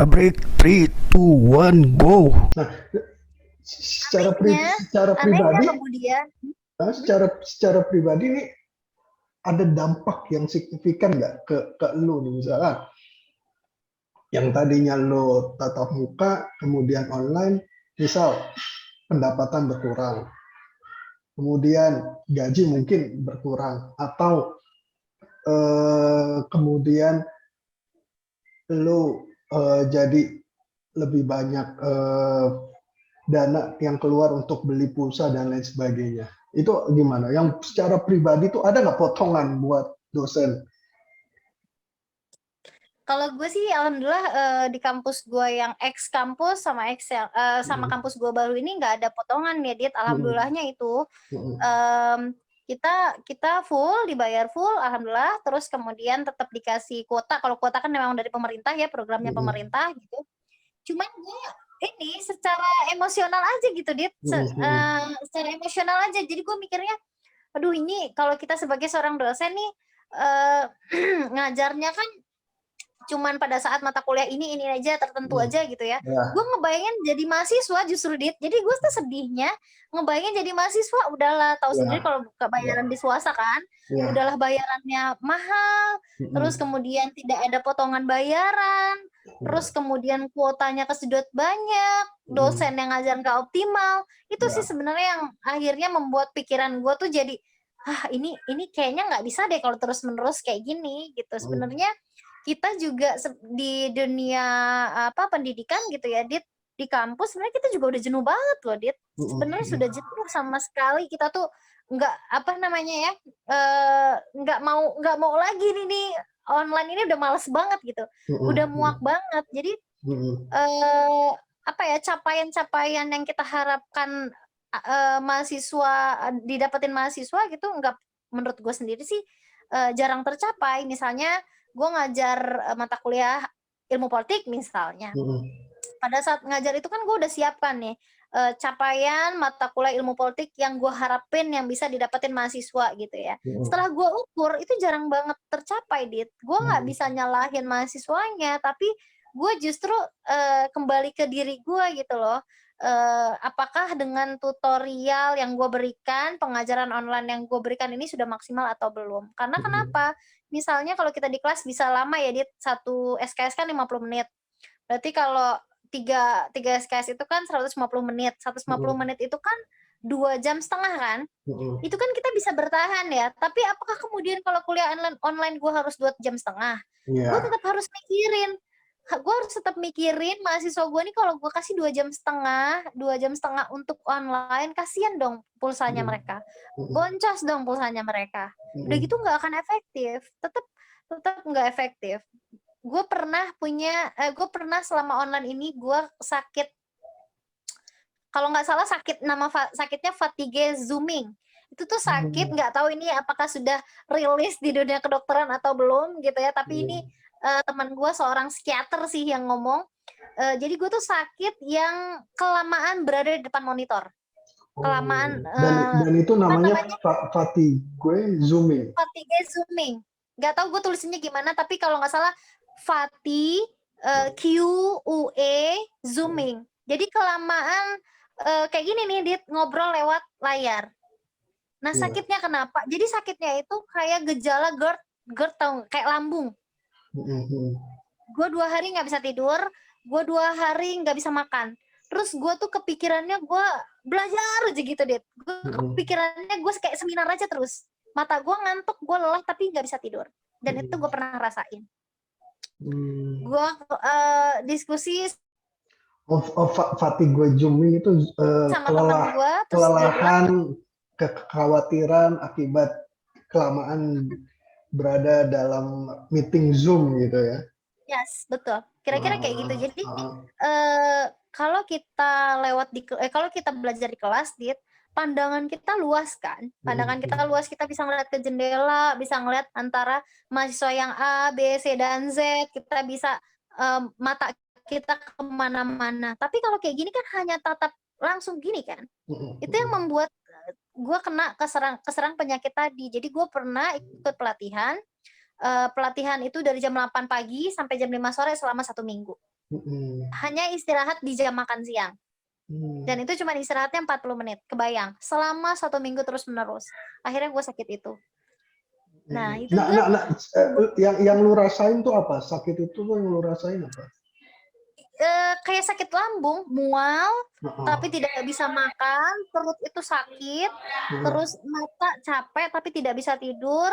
Kita break 3, 2, 1, go. Nah, Anehnya, secara pribadi, kemudian, secara pribadi nih ada dampak yang signifikan nggak ke lu nih, misalnya yang tadinya lo tatap muka kemudian online, misal pendapatan berkurang, kemudian gaji mungkin berkurang, atau kemudian lo jadi lebih banyak dana yang keluar untuk beli pulsa dan lain sebagainya. Itu gimana? Yang secara pribadi tuh ada nggak potongan buat dosen? kalau gue sih alhamdulillah di kampus gue yang ex kampus sama kampus gue baru ini nggak ada potongan ya, Dit. Alhamdulillahnya itu kita full, dibayar full, alhamdulillah. Terus kemudian tetap dikasih kuota. Kalau kuota kan memang dari pemerintah ya, programnya pemerintah gitu. Cuman gue ini secara emosional aja gitu, Dit. Secara emosional aja. Jadi gue mikirnya, aduh ini kalau kita sebagai seorang dosen nih ngajarnya kan cuman pada saat mata kuliah ini aja tertentu aja gitu ya. Gue ngebayangin jadi mahasiswa justru, Dit. Jadi gue tuh sedihnya ngebayangin jadi mahasiswa, udahlah tahu sendiri kalau buka bayaran di swasta kan, udahlah bayarannya mahal, terus kemudian tidak ada potongan bayaran, terus kemudian kuotanya kesedot banyak, dosen yang ngajar nggak optimal. Itu sih sebenarnya yang akhirnya membuat pikiran gue tuh jadi, ini kayaknya nggak bisa deh kalau terus-menerus kayak gini gitu. Sebenarnya kita juga di dunia pendidikan gitu ya, Dit, di kampus sebenarnya kita juga udah jenuh banget loh, Dit. Sebenarnya sudah jenuh sama sekali, kita tuh nggak nggak mau lagi nih online ini, udah males banget gitu, udah muak banget. Jadi capaian-capaian yang kita harapkan didapetin mahasiswa gitu, nggak, menurut gue sendiri sih jarang tercapai. Misalnya gue ngajar mata kuliah ilmu politik misalnya. Pada saat ngajar itu kan gue udah siapkan nih capaian mata kuliah ilmu politik yang gue harapin yang bisa didapetin mahasiswa gitu ya. Setelah gue ukur itu jarang banget tercapai, Dit. Gue nggak bisa nyalahin mahasiswanya, tapi gue justru kembali ke diri gue gitu loh. Apakah dengan tutorial yang gue berikan, pengajaran online yang gue berikan ini sudah maksimal atau belum? Karena kenapa? Misalnya kalau kita di kelas bisa lama ya, Dit, satu SKS kan 50 menit. Berarti kalau 3 SKS itu kan 150 menit. 150 menit itu kan 2,5 jam kan? Itu kan kita bisa bertahan ya. Tapi apakah kemudian kalau kuliah online gue harus 2,5 jam? Gue tetap harus mikirin. Gue harus tetap mikirin mahasiswa gue nih, kalau gue kasih 2,5 jam untuk online, kasihan dong pulsanya mereka. Boncos dong pulsanya mereka. Udah gitu nggak akan efektif. Tetap nggak efektif. Gue pernah selama online ini gue sakit, kalau nggak salah sakitnya fatigue zooming. Itu tuh sakit, nggak tahu ini apakah sudah rilis di dunia kedokteran atau belum gitu ya. Tapi ini teman gue seorang psikiater sih yang ngomong. Jadi gue tuh sakit yang kelamaan berada di depan monitor. Kelamaan. Dan itu namanya fatigue zooming. Fatigue zooming. Nggak tahu gue tulisannya gimana, tapi kalau nggak salah fatigue QUE zooming. Jadi kelamaan kayak gini nih, Dit, ngobrol lewat layar. Nah, sakitnya kenapa? Jadi sakitnya itu kayak gejala GERD tau, kayak lambung. Gue 2 hari nggak bisa tidur, gue 2 hari nggak bisa makan. Terus gue tuh kepikirannya gue belajar aja gitu, Dit. Gue kepikirannya gue kayak seminar aja terus. Mata gue ngantuk, gue lelah tapi nggak bisa tidur. Dan itu gue pernah rasain. Gue diskusi fatigue zooming itu sama teman gue, kelelahan, kekhawatiran akibat kelamaan berada dalam meeting Zoom gitu ya. Yes, betul. Kira-kira kayak gitu. Jadi kalau kita kalau kita belajar di kelas, Dit, pandangan kita luas kan. Pandangan kita luas, kita bisa ngeliat ke jendela, bisa ngeliat antara mahasiswa yang A, B, C, dan Z. Kita bisa mata kita kemana-mana. Tapi kalau kayak gini kan hanya tatap langsung gini kan. Itu yang membuat gue kena keserang penyakit tadi. Jadi gue pernah ikut pelatihan. Pelatihan itu dari jam 8 pagi sampai jam 5 sore selama 1 minggu. Hanya istirahat di jam makan siang. Dan itu cuma istirahatnya 40 menit. Kebayang, selama 1 minggu terus-menerus. Akhirnya gue sakit itu. Nah, itu yang lu rasain tuh apa? Sakit itu tuh yang lu rasain apa? Kayak sakit lambung, mual, tapi tidak bisa makan, perut itu sakit, terus mata capek tapi tidak bisa tidur,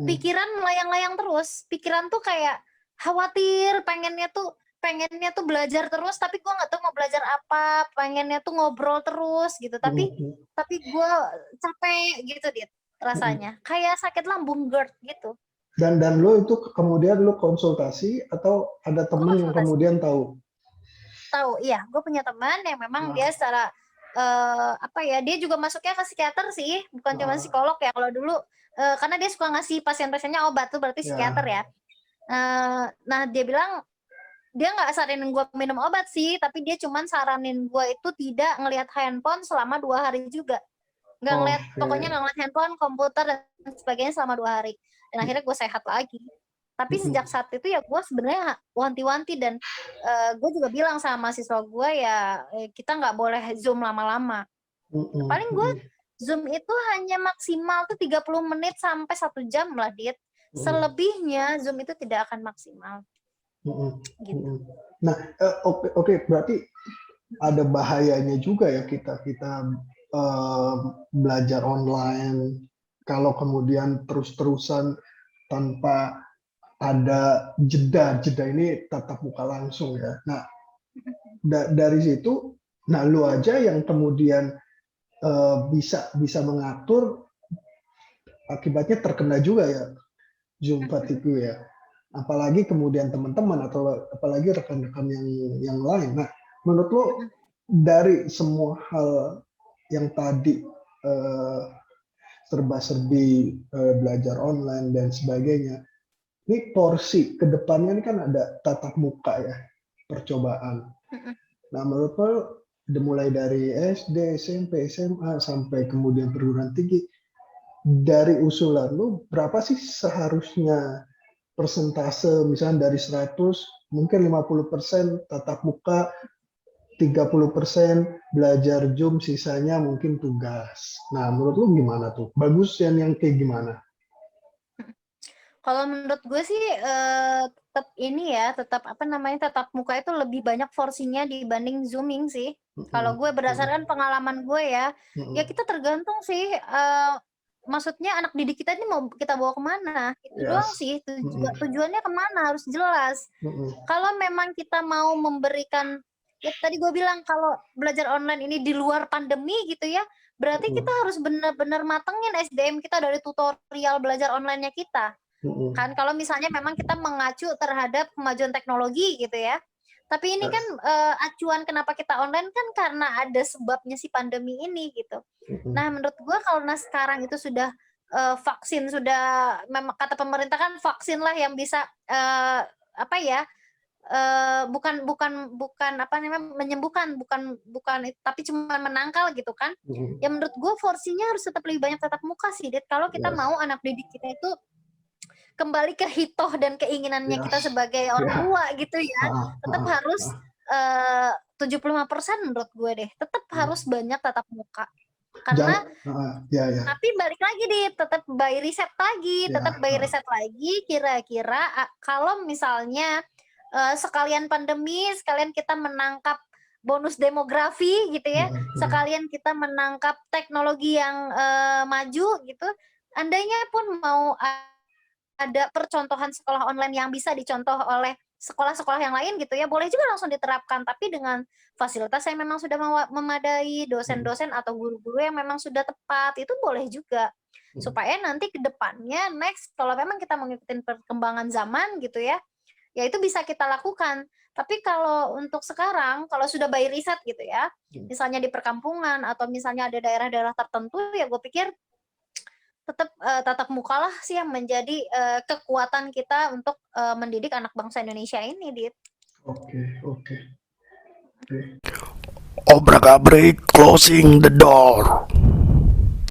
pikiran melayang-layang terus. Pikiran tuh kayak khawatir, pengennya tuh belajar terus, tapi gue nggak tahu mau belajar apa, pengennya tuh ngobrol terus gitu, tapi gue capek gitu Dit, rasanya kayak sakit lambung GERD gitu. Dan lo itu kemudian lo konsultasi atau ada teman yang kemudian tahu? Tahu, iya, gue punya teman yang memang dia secara dia juga masuknya ke psikiater sih, bukan cuma psikolog ya kalau dulu, karena dia suka ngasih pasien-pasiennya obat tuh berarti psikiater ya. Nah dia bilang dia nggak saranin gue minum obat sih, tapi dia cuman saranin gue itu tidak ngelihat handphone selama 2 hari juga, nggak ngelihat, pokoknya nggak ngelihat handphone, komputer dan sebagainya selama 2 hari. Dan akhirnya gue sehat lagi. Tapi sejak saat itu ya gue sebenarnya wanti-wanti, dan gue juga bilang sama mahasiswa gue ya, kita nggak boleh Zoom lama-lama. Paling gue Zoom itu hanya maksimal tuh 30 menit sampai 1 jam lah Dit. Selebihnya Zoom itu tidak akan maksimal. Gitu. Nah, oke, berarti ada bahayanya juga ya kita belajar online kalau kemudian terus-terusan tanpa ada jeda ini tatap muka langsung ya. Nah, dari situ, nah lu aja yang kemudian bisa mengatur, akibatnya terkena juga ya Zoom fatigue ya. Apalagi kemudian teman-teman atau apalagi rekan-rekan yang lain. Nah, menurut lu dari semua hal yang tadi serba-serbi belajar online dan sebagainya, ini porsi kedepannya ini kan ada tatap muka ya, percobaan. Nah, menurut lo mulai dari SD, SMP, SMA sampai kemudian perguruan tinggi, dari usulan lo berapa sih seharusnya persentase, misalnya dari 100 mungkin 50% tatap muka, 30% belajar Zoom, sisanya mungkin tugas. Nah, menurut lo gimana tuh? Bagus yang kayak gimana? Kalau menurut gue sih tetap muka itu lebih banyak porsinya dibanding Zooming sih. Kalau gue berdasarkan pengalaman gue ya kita tergantung sih. Maksudnya anak didik kita ini mau kita bawa kemana? Itu doang sih. Tujuannya kemana harus jelas. Kalau memang kita mau memberikan, ya tadi gue bilang kalau belajar online ini di luar pandemi gitu ya, berarti kita harus benar-benar matengin SDM kita dari tutorial belajar online-nya kita. Kan kalau misalnya memang kita mengacu terhadap kemajuan teknologi gitu ya. Tapi ini kan acuan kenapa kita online kan karena ada sebabnya si pandemi ini gitu. Nah, menurut gue kalau sekarang itu sudah vaksin, sudah memang kata pemerintah kan vaksin lah yang bisa bukan menyembuhkan, bukan tapi cuma menangkal gitu kan. Ya menurut gue porsinya harus tetap lebih banyak tatap muka sih, Dit. Kalau kita mau anak didik kita itu kembali ke hitoh dan keinginannya kita sebagai orang tua gitu ya, tetap harus 75% menurut gue deh, tetap harus banyak tatap muka. Karena tapi balik lagi tetap by riset lagi, kira-kira kalau misalnya sekalian pandemi, sekalian kita menangkap bonus demografi gitu ya, sekalian kita menangkap teknologi yang maju gitu, andainya pun mau ada percontohan sekolah online yang bisa dicontoh oleh sekolah-sekolah yang lain gitu ya, boleh juga langsung diterapkan, tapi dengan fasilitas yang memang sudah memadai, dosen-dosen atau guru-guru yang memang sudah tepat, itu boleh juga. Supaya nanti ke depannya next kalau memang kita mengikuti perkembangan zaman gitu ya, ya itu bisa kita lakukan. Tapi kalau untuk sekarang, kalau sudah by riset gitu ya, misalnya di perkampungan atau misalnya ada daerah-daerah tertentu, ya gue pikir tetap tatap muka lah sih yang menjadi kekuatan kita untuk mendidik anak bangsa Indonesia ini, Dit. Oke. Obrak-abrik, closing the door.